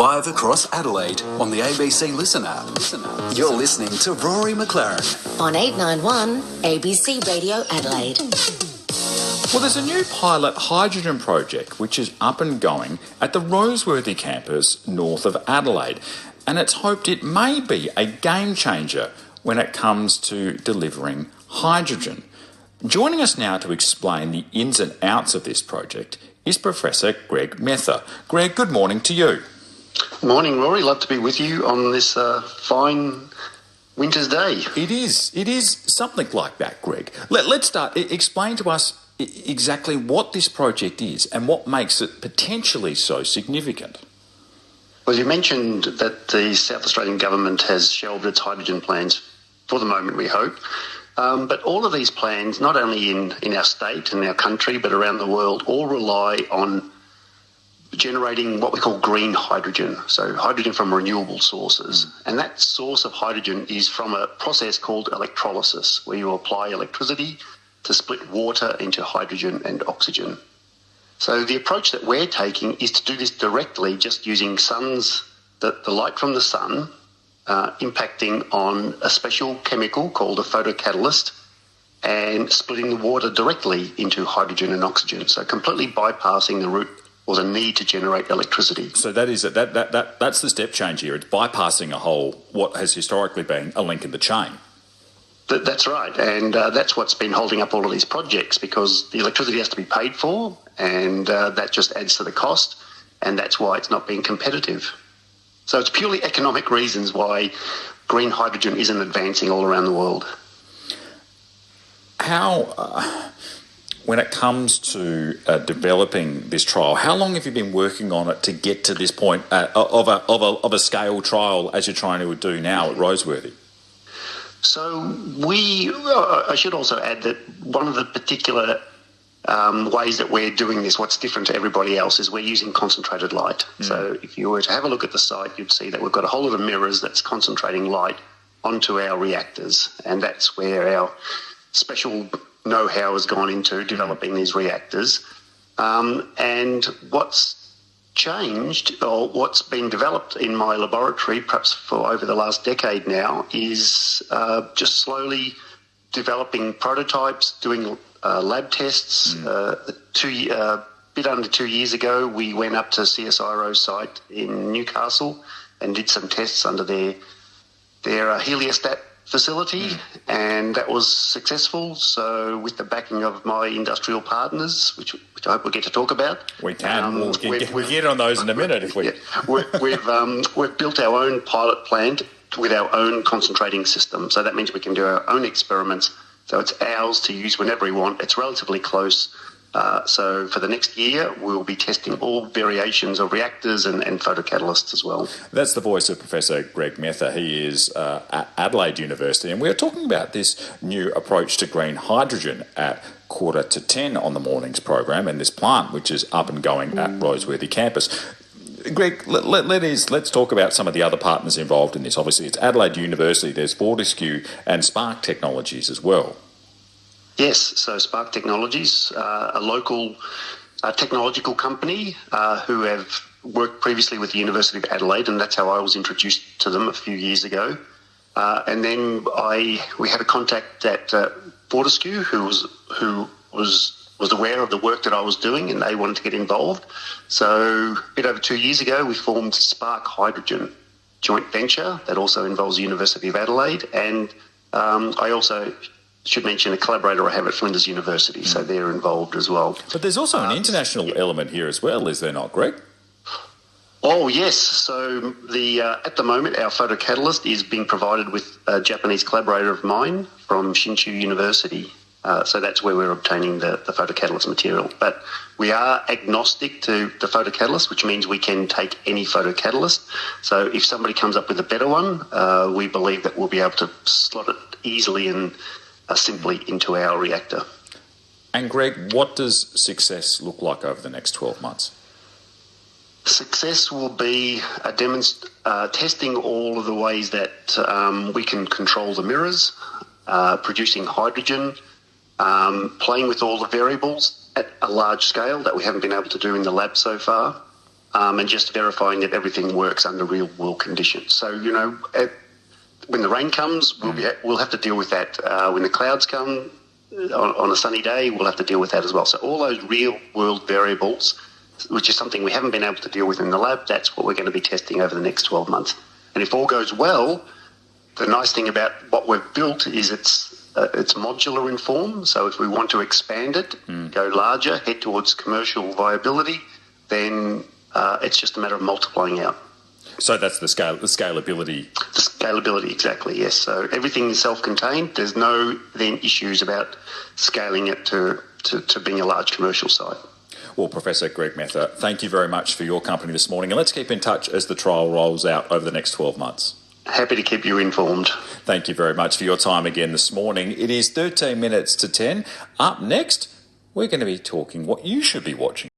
Live across Adelaide on the ABC Listen app. You're listening to Rory McClaren on 891 ABC Radio Adelaide. Well, there's a new pilot hydrogen project which is up and going at the Roseworthy campus north of Adelaide, and it's hoped it may be a game changer when it comes to delivering hydrogen. Joining us now to explain the ins and outs of this project is Professor Greg Metha. Greg, good morning to you. Morning, Rory. Love to be with you on this fine winter's day. It is something like that, Greg. Let's start. Explain to us exactly what this project is and what makes it potentially so significant. Well, you mentioned that the South Australian government has shelved its hydrogen plans for the moment, we hope. But all of these plans, not only in our state and our country, but around the world, all rely on generating what we call green hydrogen, so hydrogen from renewable sources. And that source of hydrogen is from a process called electrolysis, where you apply electricity to split water into hydrogen and oxygen. So the approach that we're taking is to do this directly, just using the light from the sun impacting on a special chemical called a photocatalyst and splitting the water directly into hydrogen and oxygen. So completely bypassing the route or the need to generate electricity. So that's the step change here. It's bypassing what has historically been a link in the chain. That's right, and that's what's been holding up all of these projects, because the electricity has to be paid for, and that just adds to the cost, and that's why it's not being competitive. So it's purely economic reasons why green hydrogen isn't advancing all around the world. When it comes to developing this trial, how long have you been working on it to get to this point of a scale trial as you're trying to do now at Roseworthy? So I should also add that one of the particular ways that we're doing this, what's different to everybody else, is we're using concentrated light. So if you were to have a look at the site, you'd see that we've got a whole lot of mirrors that's concentrating light onto our reactors, and that's where our special know-how has gone into developing these reactors. And what's changed, or what's been developed in my laboratory, perhaps for over the last decade now, is just slowly developing prototypes, doing lab tests. A bit under 2 years ago, we went up to CSIRO's site in Newcastle and did some tests under their heliostat facility, and that was successful. So with the backing of my industrial partners, which I hope we'll get to talk about. We can. We'll get on those in a minute if we... Yeah, we've built our own pilot plant with our own concentrating system. So that means we can do our own experiments. So it's ours to use whenever we want. It's relatively close. So for the next year, we'll be testing all variations of reactors and photocatalysts as well. That's the voice of Professor Greg Metha. He is at Adelaide University, and we're talking about this new approach to green hydrogen at 9:45 on the morning's program, and this plant which is up and going at Roseworthy campus. Greg, let's talk about some of the other partners involved in this. Obviously, it's Adelaide University, there's Fortescue and Sparc Technologies as well. Yes, so Sparc Technologies, a local technological company who have worked previously with the University of Adelaide, and that's how I was introduced to them a few years ago. And then we had a contact at Fortescue who was aware of the work that I was doing, and they wanted to get involved. So a bit over 2 years ago, we formed Sparc Hydrogen joint venture that also involves the University of Adelaide, and I also should mention a collaborator I have at Flinders University, so they're involved as well. But there's also an international element here as well, is there not, Greg? Oh, yes. So at the moment, our photocatalyst is being provided with a Japanese collaborator of mine from Shinshu University. So that's where we're obtaining the photocatalyst material. But we are agnostic to the photocatalyst, which means we can take any photocatalyst. So if somebody comes up with a better one, we believe that we'll be able to slot it easily and simply into our reactor. And Greg, what does success look like over the next 12 months? Success will be testing all of the ways that we can control the mirrors, producing hydrogen, playing with all the variables at a large scale that we haven't been able to do in the lab so far, and just verifying that everything works under real-world conditions. So, when the rain comes, we'll have to deal with that. When the clouds come on a sunny day, we'll have to deal with that as well. So all those real-world variables, which is something we haven't been able to deal with in the lab, that's what we're going to be testing over the next 12 months. And if all goes well, the nice thing about what we've built is it's modular in form. So if we want to expand it, go larger, head towards commercial viability, then it's just a matter of multiplying out. So that's the scalability. The scalability, exactly, yes. So everything is self-contained. There's no then issues about scaling it to being a large commercial site. Well, Professor Greg Metha, thank you very much for your company this morning, and let's keep in touch as the trial rolls out over the next 12 months. Happy to keep you informed. Thank you very much for your time again this morning. It is 13 minutes to 10. Up next, we're going to be talking what you should be watching.